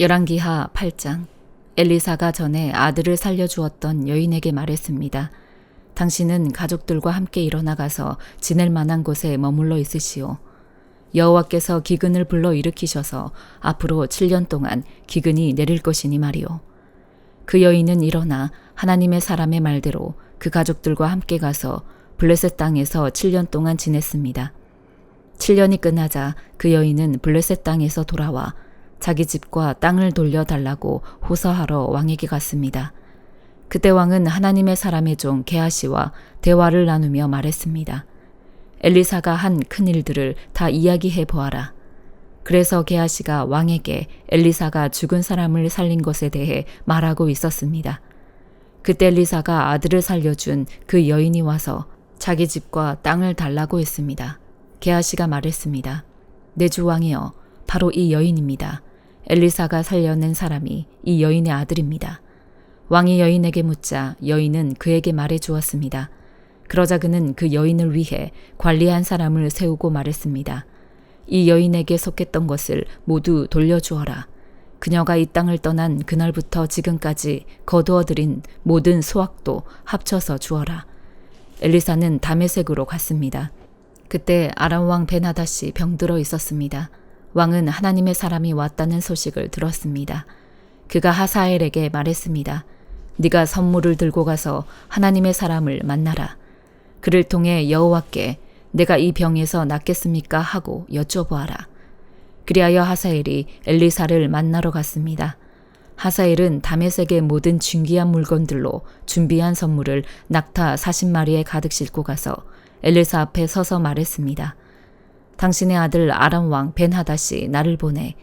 열왕기하 8장. 엘리사가 전에 아들을 살려주었던 여인에게 말했습니다. 당신은 가족들과 함께 일어나가서 지낼 만한 곳에 머물러 있으시오. 여호와께서 기근을 불러 일으키셔서 앞으로 7년 동안 기근이 내릴 것이니 말이오. 그 여인은 일어나 하나님의 사람의 말대로 그 가족들과 함께 가서 블레셋 땅에서 7년 동안 지냈습니다. 7년이 끝나자 그 여인은 블레셋 땅에서 돌아와 자기 집과 땅을 돌려달라고 호소하러 왕에게 갔습니다. 그때 왕은 하나님의 사람의 종 게하시와 대화를 나누며 말했습니다. 엘리사가 한 큰일들을 다 이야기해 보아라. 그래서 게하시가 왕에게 엘리사가 죽은 사람을 살린 것에 대해 말하고 있었습니다. 그때 엘리사가 아들을 살려준 그 여인이 와서 자기 집과 땅을 달라고 했습니다. 게하시가 말했습니다. 내 주 왕이여, 바로 이 여인입니다. 엘리사가 살려낸 사람이 이 여인의 아들입니다. 왕이 여인에게 묻자 여인은 그에게 말해 주었습니다. 그러자 그는 그 여인을 위해 관리한 사람을 세우고 말했습니다. 이 여인에게 속했던 것을 모두 돌려주어라. 그녀가 이 땅을 떠난 그날부터 지금까지 거두어들인 모든 수확도 합쳐서 주어라. 엘리사는 다메섹으로 갔습니다. 그때 아람 왕 벤하닷이 병들어 있었습니다. 왕은 하나님의 사람이 왔다는 소식을 들었습니다. 그가 하사엘에게 말했습니다. 네가 선물을 들고 가서 하나님의 사람을 만나라. 그를 통해 여호와께 내가 이 병에서 낫겠습니까? 하고 여쭤보아라. 그리하여 하사엘이 엘리사를 만나러 갔습니다. 하사엘은 다메섹의 모든 중귀한 물건들로 준비한 선물을 낙타 40마리에 가득 싣고 가서 엘리사 앞에 서서 말했습니다. 당신의 아들 아람 왕 벤하닷이 나를 보내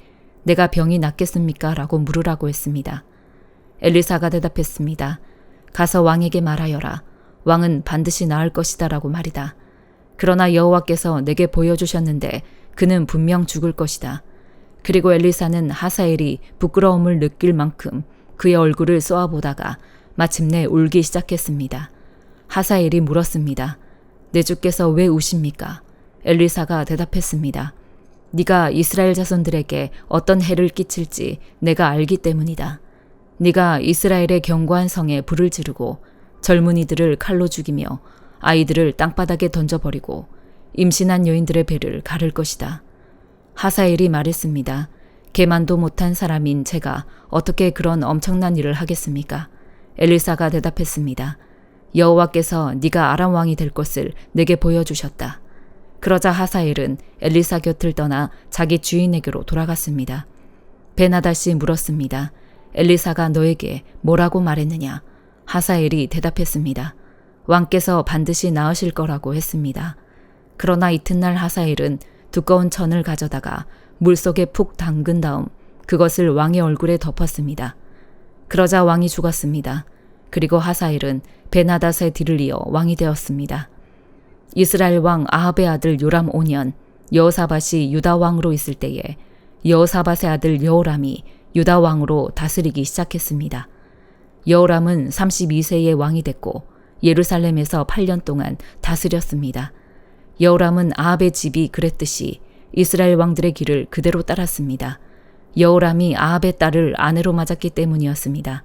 내가 병이 낫겠습니까? 라고 물으라고 했습니다. 엘리사가 대답했습니다. 가서 왕에게 말하여라. 왕은 반드시 나을 것이다 라고 말이다. 그러나 여호와께서 내게 보여주셨는데 그는 분명 죽을 것이다. 그리고 엘리사는 하사엘이 부끄러움을 느낄 만큼 그의 얼굴을 쏘아보다가 마침내 울기 시작했습니다. 하사엘이 물었습니다. 내 주께서 왜 우십니까? 엘리사가 대답했습니다. 네가 이스라엘 자손들에게 어떤 해를 끼칠지 내가 알기 때문이다. 네가 이스라엘의 견고한 성에 불을 지르고 젊은이들을 칼로 죽이며 아이들을 땅바닥에 던져버리고 임신한 여인들의 배를 가를 것이다. 하사엘이 말했습니다. 계만도 못한 사람인 제가 어떻게 그런 엄청난 일을 하겠습니까? 엘리사가 대답했습니다. 여호와께서 네가 아람 왕이 될 것을 내게 보여주셨다. 그러자 하사엘은 엘리사 곁을 떠나 자기 주인에게로 돌아갔습니다. 벤하닷이 물었습니다. 엘리사가 너에게 뭐라고 말했느냐? 하사엘이 대답했습니다. 왕께서 반드시 나으실 거라고 했습니다. 그러나 이튿날 하사엘은 두꺼운 천을 가져다가 물속에 푹 담근 다음 그것을 왕의 얼굴에 덮었습니다. 그러자 왕이 죽었습니다. 그리고 하사엘은 벤하닷의 뒤를 이어 왕이 되었습니다. 이스라엘 왕 아합의 아들 요람 5년 여호사밧이 유다 왕으로 있을 때에 여호사밧의 아들 여호람이 유다 왕으로 다스리기 시작했습니다. 여호람은 32세의 왕이 됐고 예루살렘에서 8년 동안 다스렸습니다. 여호람은 아합의 집이 그랬듯이 이스라엘 왕들의 길을 그대로 따랐습니다. 여호람이 아합의 딸을 아내로 맞았기 때문이었습니다.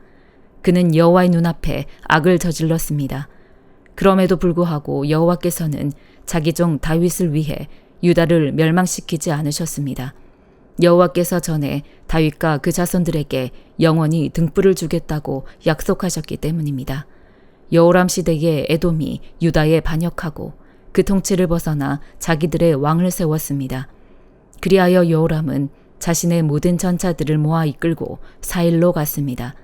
그는 여호와의 눈앞에 악을 저질렀습니다. 그럼에도 불구하고 여호와께서는 자기 종 다윗을 위해 유다를 멸망시키지 않으셨습니다. 여호와께서 전에 다윗과 그 자손들에게 영원히 등불을 주겠다고 약속하셨기 때문입니다. 여호람 시대에 에돔이 유다에 반역하고 그 통치를 벗어나 자기들의 왕을 세웠습니다. 그리하여 여호람은 자신의 모든 전차들을 모아 이끌고 사일로 갔습니다.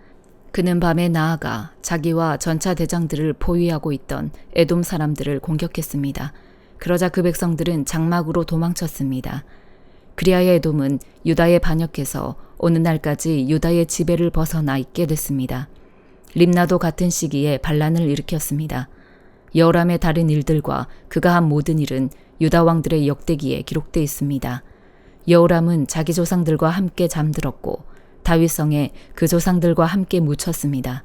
그는 밤에 나아가 자기와 전차 대장들을 포위하고 있던 에돔 사람들을 공격했습니다. 그러자 그 백성들은 장막으로 도망쳤습니다. 그리하여 에돔은 유다에 반역해서 오는 날까지 유다의 지배를 벗어나 있게 됐습니다. 림나도 같은 시기에 반란을 일으켰습니다. 여호람의 다른 일들과 그가 한 모든 일은 유다 왕들의 역대기에 기록되어 있습니다. 여호람은 자기 조상들과 함께 잠들었고 다윗성에 그 조상들과 함께 묻혔습니다.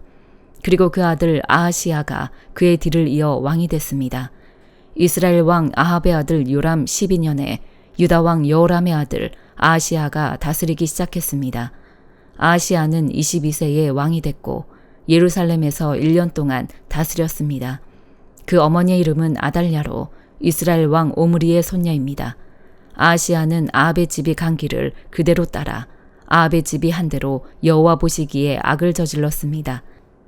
그리고 그 아들 아하시야가 그의 뒤를 이어 왕이 됐습니다. 이스라엘 왕 아합의 아들 요람 12년에 유다 왕 여호람의 아들 아하시야가 다스리기 시작했습니다. 아하시아는 22세에 왕이 됐고 예루살렘에서 1년 동안 다스렸습니다. 그 어머니의 이름은 아달랴로 이스라엘 왕 오므리의 손녀입니다. 아하시아는 아합의 집이 간 길을 그대로 따라 아합의 집이 한 대로 여호와 보시기에 악을 저질렀습니다.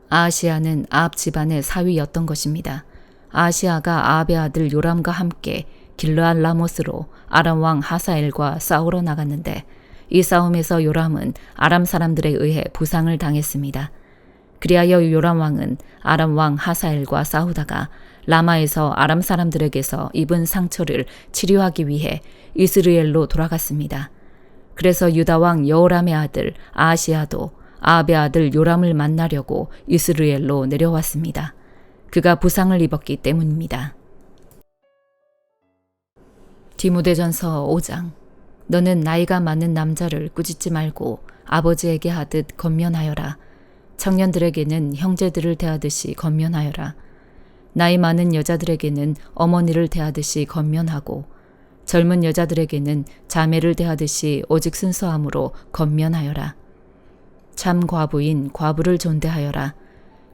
아하시아는 아합 집안의 사위였던 것입니다. 아하시아가 아합의 아들 요람과 함께 길르앗 라못으로 아람 왕 하사엘과 싸우러 나갔는데 이 싸움에서 요람은 아람 사람들에 의해 부상을 당했습니다. 그리하여 요람 왕은 아람 왕 하사엘과 싸우다가 라마에서 아람 사람들에게서 입은 상처를 치료하기 위해 이스라엘로 돌아갔습니다. 그래서 유다 왕 여호람의 아들 아하시아도 아합의 아들 요람을 만나려고 이스라엘로 내려왔습니다. 그가 부상을 입었기 때문입니다. 디모데전서 5장. 너는 나이가 많은 남자를 꾸짖지 말고 아버지에게 하듯 권면하여라. 청년들에게는 형제들을 대하듯이 권면하여라. 나이 많은 여자들에게는 어머니를 대하듯이 권면하고 젊은 여자들에게는 자매를 대하듯이 오직 순수함으로 권면하여라. 참 과부인 과부를 존대하여라.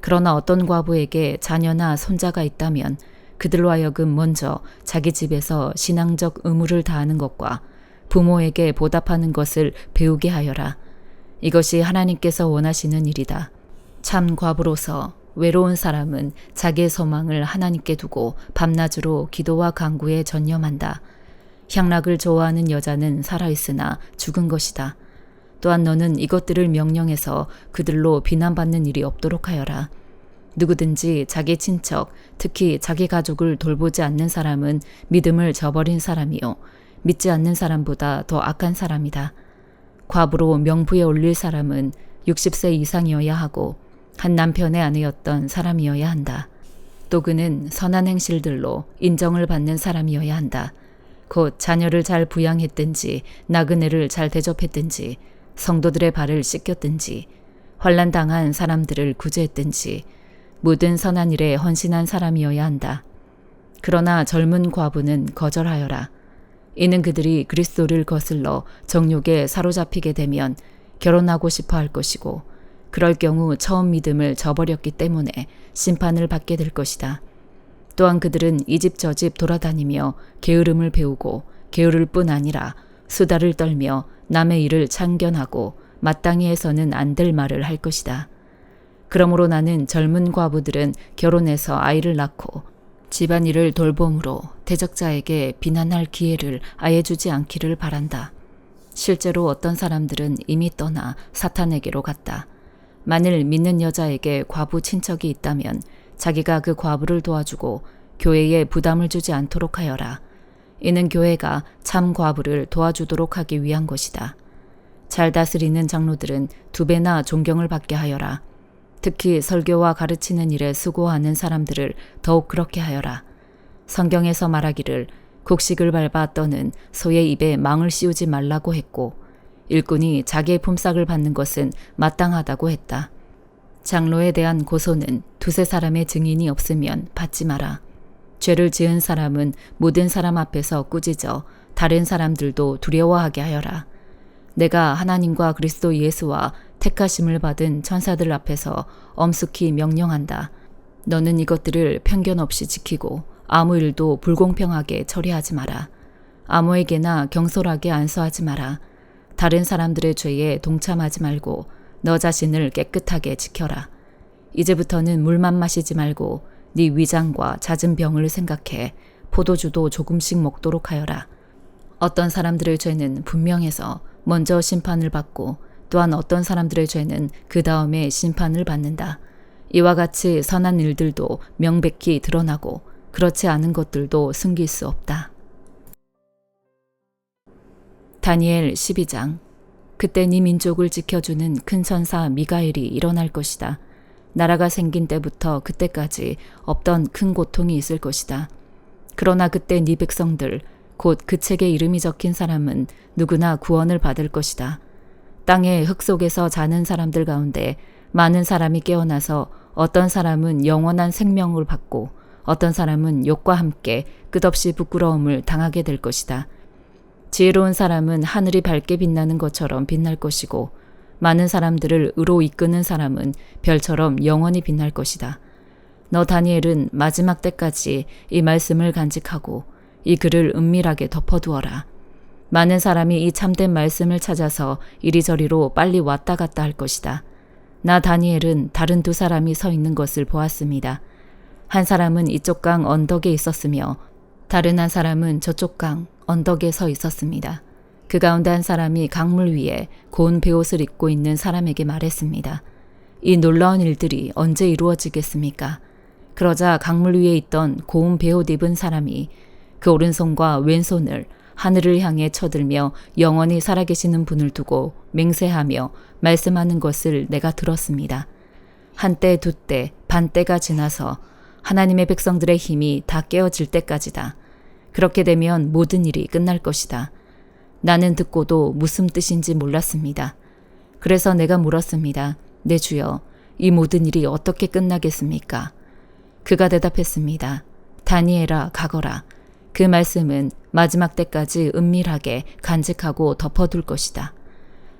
그러나 어떤 과부에게 자녀나 손자가 있다면 그들로 하여금 먼저 자기 집에서 신앙적 의무를 다하는 것과 부모에게 보답하는 것을 배우게 하여라. 이것이 하나님께서 원하시는 일이다. 참 과부로서 외로운 사람은 자기의 소망을 하나님께 두고 밤낮으로 기도와 간구에 전념한다. 향락을 좋아하는 여자는 살아있으나 죽은 것이다. 또한 너는 이것들을 명령해서 그들로 비난받는 일이 없도록 하여라. 누구든지 자기 친척, 특히 자기 가족을 돌보지 않는 사람은 믿음을 저버린 사람이요 믿지 않는 사람보다 더 악한 사람이다. 과부로 명부에 올릴 사람은 60세 이상이어야 하고 한 남편의 아내였던 사람이어야 한다. 또 그는 선한 행실들로 인정을 받는 사람이어야 한다. 곧 자녀를 잘 부양했든지 나그네를 잘 대접했든지 성도들의 발을 씻겼든지 환난 당한 사람들을 구제했든지 모든 선한 일에 헌신한 사람이어야 한다. 그러나 젊은 과부는 거절하여라. 이는 그들이 그리스도를 거슬러 정욕에 사로잡히게 되면 결혼하고 싶어 할 것이고 그럴 경우 처음 믿음을 저버렸기 때문에 심판을 받게 될 것이다. 또한 그들은 이 집 저 집 돌아다니며 게으름을 배우고 게으를 뿐 아니라 수다를 떨며 남의 일을 참견하고 마땅히 해서는 안 될 말을 할 것이다. 그러므로 나는 젊은 과부들은 결혼해서 아이를 낳고 집안일을 돌봄으로 대적자에게 비난할 기회를 아예 주지 않기를 바란다. 실제로 어떤 사람들은 이미 떠나 사탄에게로 갔다. 만일 믿는 여자에게 과부 친척이 있다면 자기가 그 과부를 도와주고 교회에 부담을 주지 않도록 하여라. 이는 교회가 참 과부를 도와주도록 하기 위한 것이다. 잘 다스리는 장로들은 2배나 존경을 받게 하여라. 특히 설교와 가르치는 일에 수고하는 사람들을 더욱 그렇게 하여라. 성경에서 말하기를 곡식을 밟아 떠는 소의 입에 망을 씌우지 말라고 했고 일꾼이 자기의 품삯을 받는 것은 마땅하다고 했다. 장로에 대한 고소는 2-3 사람의 증인이 없으면 받지 마라. 죄를 지은 사람은 모든 사람 앞에서 꾸짖어 다른 사람들도 두려워하게 하여라. 내가 하나님과 그리스도 예수와 택하심을 받은 천사들 앞에서 엄숙히 명령한다. 너는 이것들을 편견 없이 지키고 아무 일도 불공평하게 처리하지 마라. 아무에게나 경솔하게 안수하지 마라. 다른 사람들의 죄에 동참하지 말고 너 자신을 깨끗하게 지켜라. 이제부터는 물만 마시지 말고 네 위장과 잦은 병을 생각해 포도주도 조금씩 먹도록 하여라. 어떤 사람들의 죄는 분명해서 먼저 심판을 받고 또한 어떤 사람들의 죄는 그 다음에 심판을 받는다. 이와 같이 선한 일들도 명백히 드러나고 그렇지 않은 것들도 숨길 수 없다. 다니엘 12장. 그때 네 민족을 지켜주는 큰 천사 미가엘이 일어날 것이다. 나라가 생긴 때부터 그때까지 없던 큰 고통이 있을 것이다. 그러나 그때 네 백성들 곧 그 책에 이름이 적힌 사람은 누구나 구원을 받을 것이다. 땅의 흙 속에서 자는 사람들 가운데 많은 사람이 깨어나서 어떤 사람은 영원한 생명을 받고 어떤 사람은 욕과 함께 끝없이 부끄러움을 당하게 될 것이다. 지혜로운 사람은 하늘이 밝게 빛나는 것처럼 빛날 것이고 많은 사람들을 의로 이끄는 사람은 별처럼 영원히 빛날 것이다. 너 다니엘은 마지막 때까지 이 말씀을 간직하고 이 글을 은밀하게 덮어두어라. 많은 사람이 이 참된 말씀을 찾아서 이리저리로 빨리 왔다 갔다 할 것이다. 나 다니엘은 다른 두 사람이 서 있는 것을 보았습니다. 한 사람은 이쪽 강 언덕에 있었으며 다른 한 사람은 저쪽 강 언덕에 서 있었습니다. 그 가운데 한 사람이 강물 위에 고운 베옷을 입고 있는 사람에게 말했습니다. 이 놀라운 일들이 언제 이루어지겠습니까? 그러자 강물 위에 있던 고운 베옷 입은 사람이 그 오른손과 왼손을 하늘을 향해 쳐들며 영원히 살아계시는 분을 두고 맹세하며 말씀하는 것을 내가 들었습니다. 한때, 두때, 반때가 지나서 하나님의 백성들의 힘이 다 깨어질 때까지다. 그렇게 되면 모든 일이 끝날 것이다. 나는 듣고도 무슨 뜻인지 몰랐습니다. 그래서 내가 물었습니다. 내 주여, 이 모든 일이 어떻게 끝나겠습니까? 그가 대답했습니다. 다니엘아, 가거라. 그 말씀은 마지막 때까지 은밀하게 간직하고 덮어둘 것이다.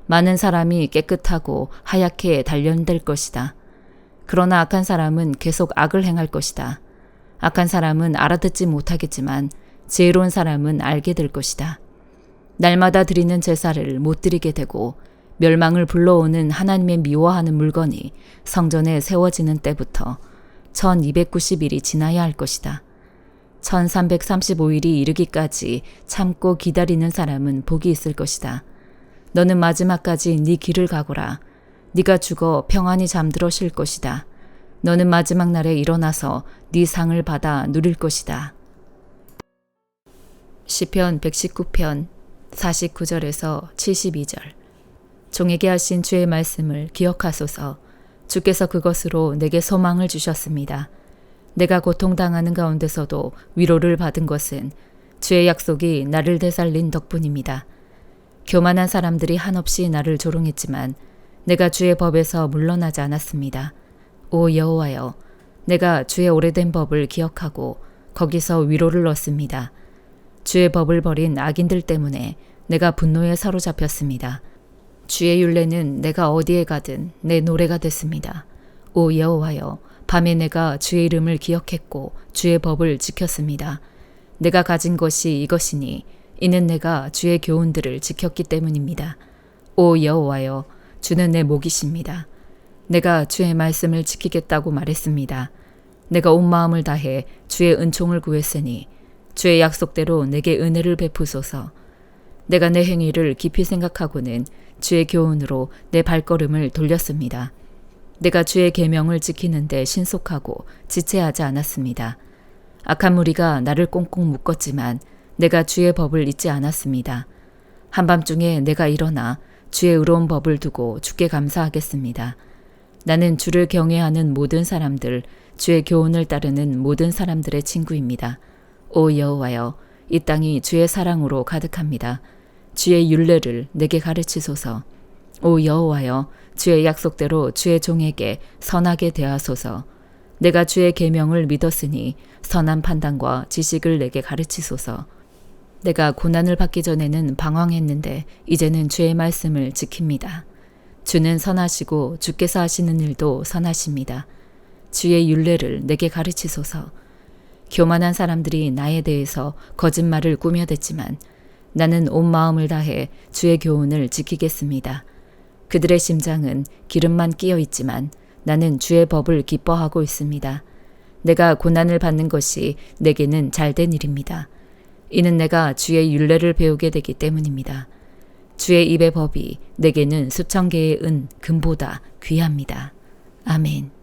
많은 사람이 깨끗하고 하얗게 단련될 것이다. 그러나 악한 사람은 계속 악을 행할 것이다. 악한 사람은 알아듣지 못하겠지만 지혜로운 사람은 알게 될 것이다. 날마다 드리는 제사를 못 드리게 되고 멸망을 불러오는 하나님의 미워하는 물건이 성전에 세워지는 때부터 1290일이 지나야 할 것이다. 1335일이 이르기까지 참고 기다리는 사람은 복이 있을 것이다. 너는 마지막까지 네 길을 가거라. 네가 죽어 평안히 잠들어 쉴 것이다. 너는 마지막 날에 일어나서 네 상을 받아 누릴 것이다. 시편 119편 49절에서 72절. 종에게 하신 주의 말씀을 기억하소서. 주께서 그것으로 내게 소망을 주셨습니다. 내가 고통당하는 가운데서도 위로를 받은 것은 주의 약속이 나를 되살린 덕분입니다. 교만한 사람들이 한없이 나를 조롱했지만 내가 주의 법에서 물러나지 않았습니다. 오 여호와여, 내가 주의 오래된 법을 기억하고 거기서 위로를 얻습니다. 주의 법을 버린 악인들 때문에 내가 분노에 사로잡혔습니다. 주의 율례는 내가 어디에 가든 내 노래가 됐습니다. 오 여호와여, 밤에 내가 주의 이름을 기억했고 주의 법을 지켰습니다. 내가 가진 것이 이것이니 이는 내가 주의 교훈들을 지켰기 때문입니다. 오 여호와여, 주는 내 목이십니다. 내가 주의 말씀을 지키겠다고 말했습니다. 내가 온 마음을 다해 주의 은총을 구했으니 주의 약속대로 내게 은혜를 베푸소서. 내가 내 행위를 깊이 생각하고는 주의 교훈으로 내 발걸음을 돌렸습니다. 내가 주의 계명을 지키는데 신속하고 지체하지 않았습니다. 악한 무리가 나를 꽁꽁 묶었지만 내가 주의 법을 잊지 않았습니다. 한밤중에 내가 일어나 주의 의로운 법을 두고 주께 감사하겠습니다. 나는 주를 경외하는 모든 사람들, 주의 교훈을 따르는 모든 사람들의 친구입니다. 오 여호와여, 이 땅이 주의 사랑으로 가득합니다. 주의 율례를 내게 가르치소서. 오 여호와여, 주의 약속대로 주의 종에게 선하게 대하소서. 내가 주의 계명을 믿었으니 선한 판단과 지식을 내게 가르치소서. 내가 고난을 받기 전에는 방황했는데 이제는 주의 말씀을 지킵니다. 주는 선하시고 주께서 하시는 일도 선하십니다. 주의 율례를 내게 가르치소서. 교만한 사람들이 나에 대해서 거짓말을 꾸며댔지만 나는 온 마음을 다해 주의 교훈을 지키겠습니다. 그들의 심장은 기름만 끼어 있지만 나는 주의 법을 기뻐하고 있습니다. 내가 고난을 받는 것이 내게는 잘된 일입니다. 이는 내가 주의 율례를 배우게 되기 때문입니다. 주의 입의 법이 내게는 수천 개의 은, 금보다 귀합니다. 아멘.